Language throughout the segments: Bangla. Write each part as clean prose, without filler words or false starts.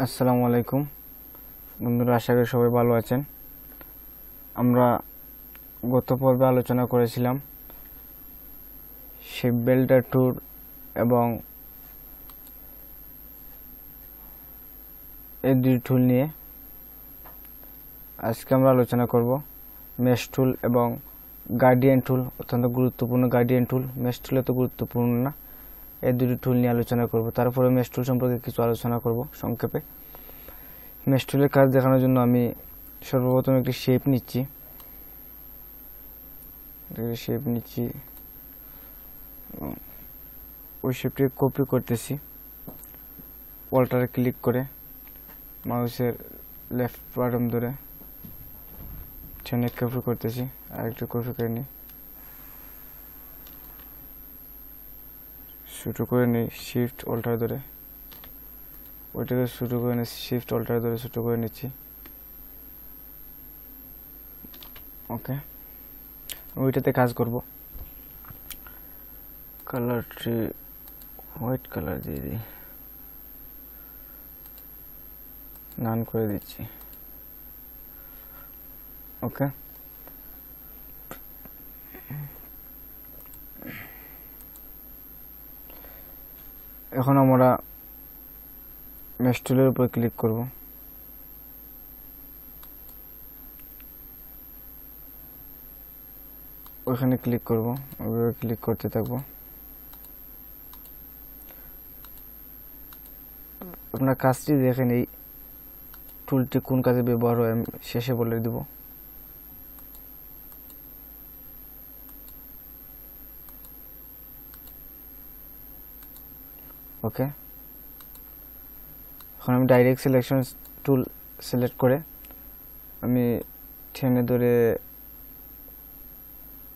আসসালামু আলাইকুম বন্ধুরা, আশা করি সবাই ভালো আছেন। আমরা গত পর্বে আলোচনা করেছিলাম শেপ বিল্ডার টুল এবং এই দুই টুল নিয়ে। আজকে আমরা আলোচনা করব মেশ টুল এবং গার্ডিয়ান টুল, অত্যন্ত গুরুত্বপূর্ণ গার্ডিয়ান টুল। মেশ টুল এত গুরুত্বপূর্ণ না, এই দুটি টুল নিয়ে আলোচনা করব। তারপরে মেশ টুল সম্পর্কে কিছু আলোচনা করব সংক্ষেপে। মেশ টুলের কাজ দেখানোর জন্য আমি সর্বপ্রথম একটি শেপ নিচ্ছি, ওই শেপটি কপি করতেছি। অল্টারে ক্লিক করে মাউসের লেফট বাটন ধরে টেনে কপি করতেছি। আরেকটু কপি করে নিই, শুরু করে নিই শিফট অল্টার ধরে, ওইটাকে শুরু করে নিই শিফট অল্টার ধরে শুরু করে নিচ্ছি। ওকে, ওইটাতে কাজ করব। কালারটি হোয়াইট কালার দিয়ে দিই, নান করে দিচ্ছি। ওকে, এখন আমরা মেশ টুলের উপর ক্লিক করব। ওইখানে ক্লিক করব, ওইভাবে ক্লিক করতে থাকবো। আপনার কাজটি দেখেন, এই টুলটি কোন কাজে ব্যবহার হয় আমি শেষে বলে দেব। ওকে, এখন আমি ডাইরেক্ট সিলেকশন টুল সিলেক্ট করে আমি টেনে ধরে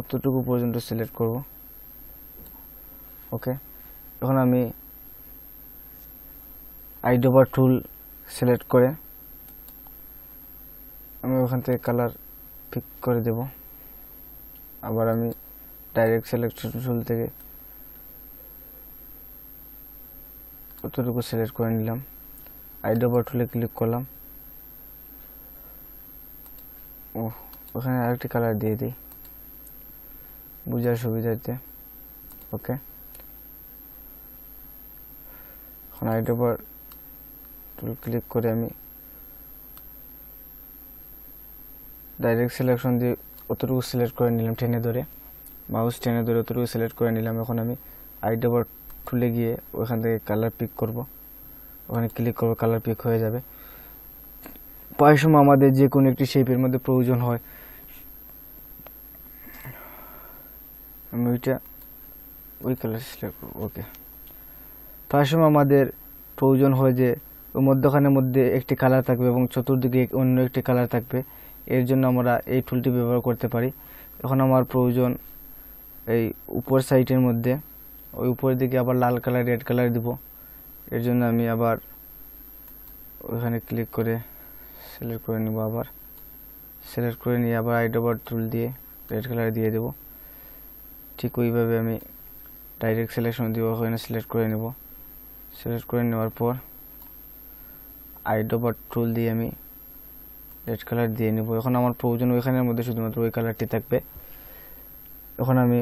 অতটুকু পর্যন্ত সিলেক্ট করব। ওকে, এখন আমি আইডোবার টুল সিলেক্ট করে আমি ওখান থেকে কালার পিক করে দেব। আবার আমি ডাইরেক্ট সিলেকশন টুল থেকে অতটুকু সিলেক্ট করে নিলাম। আইডোবার টুলে ক্লিক করলাম, ওখানে আরেকটি কালার দিয়ে দিই বুঝার সুবিধার্থে। ওকে, এখন আইডোবার টুল ক্লিক করে আমি ডাইরেক্ট সিলেকশন দিয়ে অতটুকু সিলেক্ট করে নিলাম, টেনে ধরে মাউস টেনে ধরে অতটুকু সিলেক্ট করে নিলাম। এখন আমি আইডোবার টুলে গিয়ে ওখান থেকে কালার পিক করব, ওখানে ক্লিক করব, কালার পিক হয়ে যাবে। প্রায় সময় আমাদের যে কোনো একটি শেপের মধ্যে প্রয়োজন হয়, আমি ওই কালার সিলেক্ট করব। ওকে, প্রায় সময় আমাদের প্রয়োজন হয় যে ওই মধ্যখানের মধ্যে একটি কালার থাকবে এবং চতুর্দিকে অন্য একটি কালার থাকবে। এর জন্য আমরা এই টুলটি ব্যবহার করতে পারি। এখন আমার প্রয়োজন এই উপর সাইডের মধ্যে, ওই উপরের দিকে আবার লাল কালার রেড কালার দিব। এর জন্য আমি আবার ওইখানে ক্লিক করে সিলেক্ট করে নেব। আবার সিলেক্ট করে নিয়ে আবার আইডোবার টুল দিয়ে রেড কালার দিয়ে দেব। ঠিক ওইভাবে আমি ডাইরেক্ট সিলেকশন দিব, ওখানে সিলেক্ট করে নেব। সিলেক্ট করে নেওয়ার পর আইডোবার টুল দিয়ে আমি রেড কালার দিয়ে নেব। এখন আমার প্রয়োজন ওইখানের মধ্যে শুধুমাত্র ওই কালারটি থাকবে। এখন আমি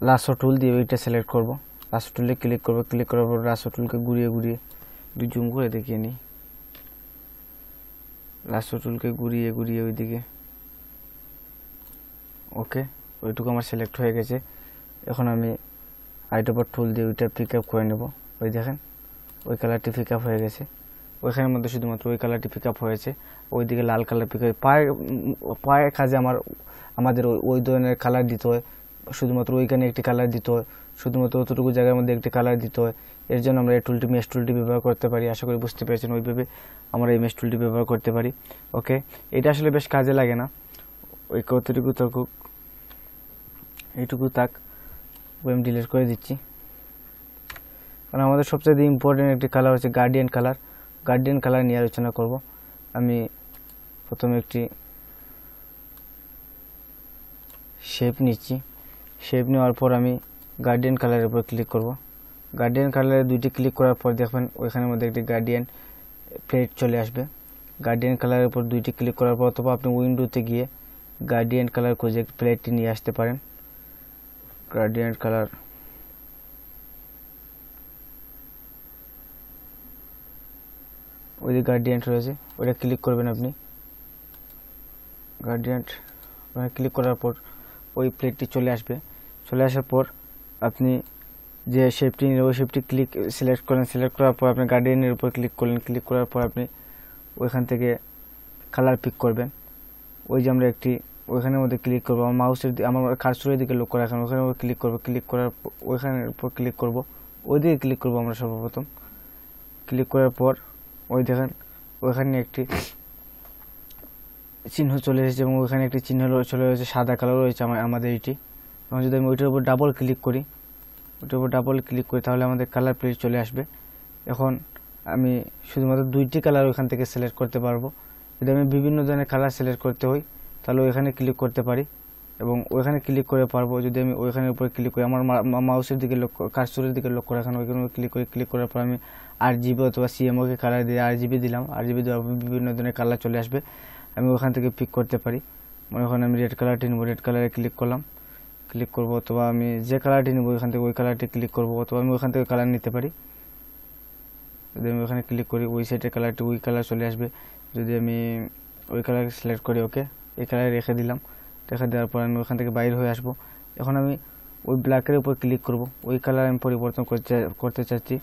লাসো টুল দিয়ে ওইটা সিলেক্ট করব। লাসো টুলে ক্লিক করব, ক্লিক করার পর লাসো টুলকে ঘুরিয়ে একটু জুম করে দেখিয়ে নিই। লাসো টুলকে ঘুরিয়ে ওইদিকে। ওকে, ওইটুকু আমার সিলেক্ট হয়ে গেছে। এখন আমি আইডোবার টুল দিয়ে ওইটা পিক আপ করে নেব। ওই দেখেন, ওই কালারটি পিক আপ হয়ে গেছে। ওইখানের মধ্যে শুধুমাত্র ওই কালারটি পিক আপ হয়েছে, ওইদিকে লাল কালার পিক হয়ে পায়ের কাজে আমাদের ওই ধরনের কালার দিতে হয়। শুধুমাত্র ওইখানে একটি কালার দিতে হয়, শুধুমাত্র অতটুকু জায়গার মধ্যে একটি কালার দিতে হয়। এর জন্য আমরা এই টুলটি মেশ টুলটি ব্যবহার করতে পারি। আশা করি বুঝতে পেরেছেন, ওইভাবে আমরা এই মেশ টুলটি ব্যবহার করতে পারি। ওকে, এটা আসলে বেশ কাজে লাগে না, ওই কতটুকু থাকুক, এইটুকু থাক, আমি ডিলিট করে দিচ্ছি। কারণ আমাদের সবচেয়ে ইম্পর্টেন্ট একটি কালার হচ্ছে গার্ডিয়ান কালার। গার্ডিয়ান কালার নিয়ে আলোচনা করব। আমি প্রথমে একটি শেপ নিচ্ছি। শেপ নেওয়ার পর আমি গার্ডিয়ান কালারের উপর ক্লিক করব। গার্ডিয়ান কালারে দুইটি ক্লিক করার পর দেখবেন ওইখানের মধ্যে একটি গার্ডিয়ান প্লেট চলে আসবে। গার্ডিয়ান কালারের উপর দুইটি ক্লিক করার পর অথবা আপনি উইন্ডোতে গিয়ে গার্ডিয়ান কালার খুঁজে প্লেটটি নিয়ে আসতে পারেন। গার্ডিয়ান কালার ওই যে গার্ডিয়ান রয়েছে ওইটা ক্লিক করবেন আপনি। গার্ডিয়ান ক্লিক করার পর ওই প্লেটটি চলে আসবে। চলে আসার পর আপনি যে শেপটি নিলেন ওই শেপটি সিলেক্ট করেন। সিলেক্ট করার পর আপনি গার্ডিয়ানের উপর ক্লিক করলেন। ক্লিক করার পর আপনি ওইখান থেকে কালার পিক করবেন। ওই যে আমরা একটি ওইখানের মধ্যে ক্লিক করবো, আমার মাউসের আমার কার্সরের দিকে লক্ষ্য রাখেন, ওখানে ক্লিক করবো। ক্লিক করার ওইখানের উপর ক্লিক করব, ওই দিকে ক্লিক করবো আমরা সর্বপ্রথম। ক্লিক করার পর ওই দেখেন ওইখানে একটি চিহ্ন চলে এসেছে এবং ওইখানে একটি চিহ্ন চলে এসেছে, সাদা কালার রয়েছে আমাদের এটি। এবং যদি আমি ওইটার উপর ডাবল ক্লিক করি, তাহলে আমাদের কালার প্লেট চলে আসবে। এখন আমি শুধুমাত্র দুইটি কালার ওইখান থেকে সিলেক্ট করতে পারবো। যদি আমি বিভিন্ন ধরনের কালার সিলেক্ট করতে হই তাহলে ওইখানে ক্লিক করতে পারি এবং ওইখানে ক্লিক করে পারবো। যদি আমি ওইখানের উপরে ক্লিক করি, আমার মাউসের দিকে কার্সরের দিকে লক্ষ্য রাখেন, ওইখানে ক্লিক করি। ক্লিক করার পর আমি RGB অথবা CMYK কালার দিয়ে RGB দিলাম। RGB দেওয়ার পর বিভিন্ন ধরনের কালার চলে আসবে। আমি ওখান থেকে পিক করতে পারি। মনে করেন আমি রেড কালারটি নেব, রেড কালারে ক্লিক করলাম। ক্লিক করব অথবা আমি যে কালারটি নেব ওইখান থেকে ওই কালারটি ক্লিক করব, অথবা আমি ওইখান থেকে কালার নিতে পারি। যদি আমি ওখানে ক্লিক করি ওই সাইডের কালারটি ওই কালার চলে আসবে। যদি আমি ওই কালার সিলেক্ট করি, ওকে এই কালার রেখে দিলাম। রেখে দেওয়ার পর আমি ওখান থেকে বাইরে হয়ে আসবো। এখন আমি ওই ব্ল্যাকের উপর ক্লিক করব, ওই কালার আমি পরিবর্তন করতে চাচ্ছি।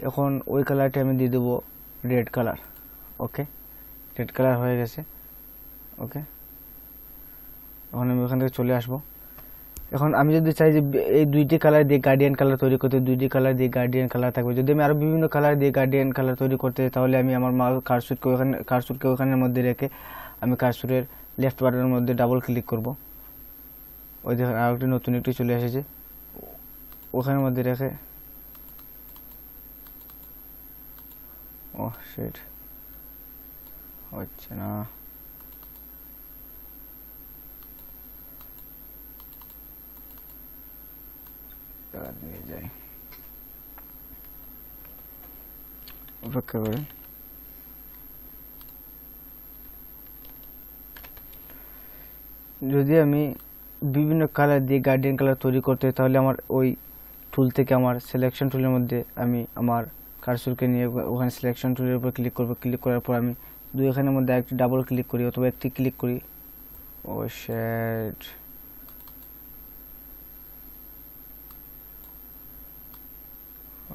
এখন ওই কালারটি আমি দিয়ে দেবো রেড কালার। ওকে, রেড কালার হয়ে গেছে। ওকে, এখন আমি ওখান থেকে চলে আসবো। এখন আমি যদি চাই যে এই দুইটি কালার দিয়ে গার্ডিয়ান কালার তৈরি করতে, দুইটি কালার দিয়ে গার্ডিয়ান কালার থাকবে। যদি আমি আরো বিভিন্ন কালার দিয়ে গার্ডিয়ান কালার তৈরি করতে, তাহলে আমি আমার কার্সরকে ওখানের মধ্যে রেখে আমি কার্সরের লেফট বাটনের মধ্যে ডাবল ক্লিক করব। ওই দেখেন আর একটি নতুন একটি চলে এসেছে, ওখানের মধ্যে রেখে শিট হচ্ছে না। নিয়ে যাই, অপেক্ষা করেন। যদি আমি বিভিন্ন কালার দিয়ে গার্ডিয়ান কালার তৈরি করতে, তাহলে আমার ওই টুল থেকে আমার সিলেকশন টুলের মধ্যে আমি আমার কার্সরকে নিয়ে ওখানে সিলেকশন টুলের উপর ক্লিক করব। ক্লিক করার পর আমি এখানের মধ্যে একটি ডাবল ক্লিক করি অথবা একটি ক্লিক করি। ও শিট,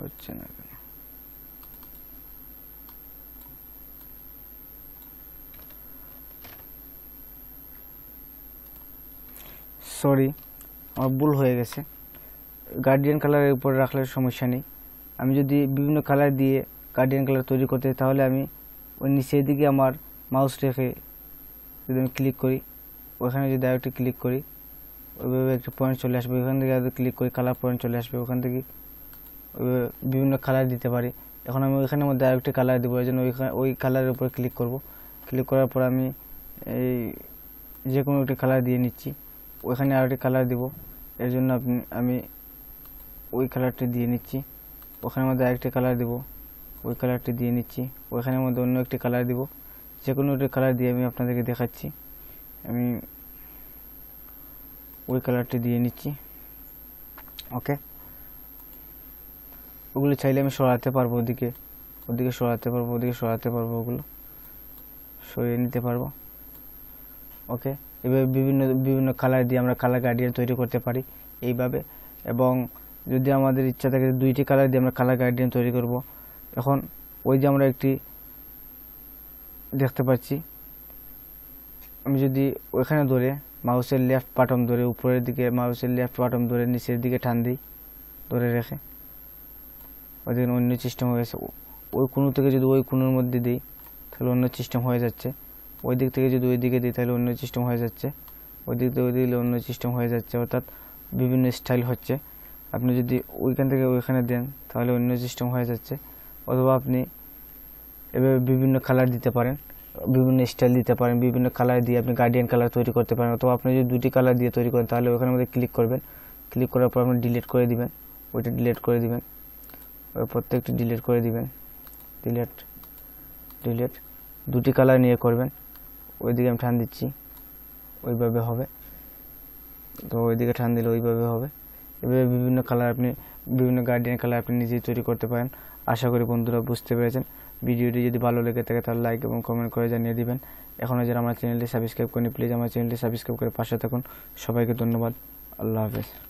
হচ্ছে না কেন? সরি, আমার ভুল হয়ে গেছে। গার্ডিয়ান কালারের উপর রাখলে সমস্যা নেই। আমি যদি বিভিন্ন কালার দিয়ে গার্ডিয়ান কালার তৈরি করতে, তাহলে আমি ওই নিচের দিকে আমার মাউস রেখে যদি আমি ক্লিক করি, ওখানে যদি আরেকটি ক্লিক করি, ওইভাবে একটি পয়েন্ট চলে আসবে। ওখান থেকে ক্লিক করি, কালার পয়েন্ট চলে আসবে। ওখান থেকে বিভিন্ন কালার দিতে পারি। এখন আমি ওইখানের মধ্যে আরেকটি কালার দেবো, এই জন্য ওই কালারের উপর ক্লিক করব। ক্লিক করার পর আমি এই যে কোনো একটি কালার দিয়ে নিচ্ছি। ওইখানে আরেকটি কালার দিব, এর জন্য আমি ওই কালারটি দিয়ে নিচ্ছি। ওখানের মধ্যে আরেকটি কালার দিব, ওই কালারটি দিয়ে নিচ্ছি। ওইখানের মধ্যে অন্য একটি কালার দিব, যে কোনো একটি কালার দিয়ে আমি আপনাদেরকে দেখাচ্ছি। আমি ওই কালারটি দিয়ে নিচ্ছি। ওকে, ওগুলো চাইলে আমি সরাতে পারবো, ওদিকে সরাতে পারবো, ওগুলো সরিয়ে নিতে পারবো। ওকে, এভাবে বিভিন্ন কালার দিয়ে আমরা কালার গার্ডিয়ান তৈরি করতে পারি এইভাবে। এবং যদি আমাদের ইচ্ছা থাকে দুইটি কালার দিয়ে আমরা কালার গার্ডিয়ান তৈরি করব। এখন ওই যে আমরা একটি দেখতে পাচ্ছি, আমি যদি ওইখানে ধরে মাউসের লেফট বাটন ধরে উপরের দিকে মাউসের লেফট বাটন ধরে নিচের দিকে টান দিই, ধরে রেখে ওই দিকে অন্য সিস্টেম হয়ে গেছে। ওই কোনো থেকে যদি ওই কোনোর মধ্যে দিই তাহলে অন্য সিস্টেম হয়ে যাচ্ছে। ওই দিক থেকে যদি ওই দিকে দিই তাহলে অন্য সিস্টেম হয়ে যাচ্ছে। ওই দিক থেকে ওই দিকে অন্য সিস্টেম হয়ে যাচ্ছে, অর্থাৎ বিভিন্ন স্টাইল হচ্ছে। আপনি যদি ওইখান থেকে ওইখানে দেন তাহলে অন্য সিস্টেম হয়ে যাচ্ছে। অথবা আপনি এভাবে বিভিন্ন কালার দিতে পারেন, বিভিন্ন স্টাইল দিতে পারেন। বিভিন্ন কালার দিয়ে আপনি গার্ডিয়ান কালার তৈরি করতে পারেন। অথবা আপনি যদি দুটি কালার দিয়ে তৈরি করেন তাহলে ওখানের মধ্যে ক্লিক করবেন। ক্লিক করার পর আপনি ডিলিট করে দিবেন, ওইটা ডিলিট করে দিবেন। ওই প্রত্যেকটি ডিলিট করে দিবেন, ডিলিট ডিলিট। দুটি কালার নিয়ে করবেন, ওইদিকে আমি টান দিচ্ছি, ওইভাবে হবে। তো ওইদিকে টান দিলে ওইভাবে হবে। এভাবে বিভিন্ন কালার আপনি, বিভিন্ন গার্ডিয়ান কালার আপনি নিজেই তৈরি করতে পারেন। আশা করি বন্ধুরা বুঝতে পেরেছেন। ভিডিওটি যদি ভালো লেগে থাকে তাহলে লাইক এবং কমেন্ট করে জানিয়ে দিবেন। এখনও যারা আমার চ্যানেলটি সাবস্ক্রাইব করেনি প্লিজ আমার চ্যানেলটি সাবস্ক্রাইব করে পাশে থাকুন। সবাইকে ধন্যবাদ। আল্লাহ হাফেজ।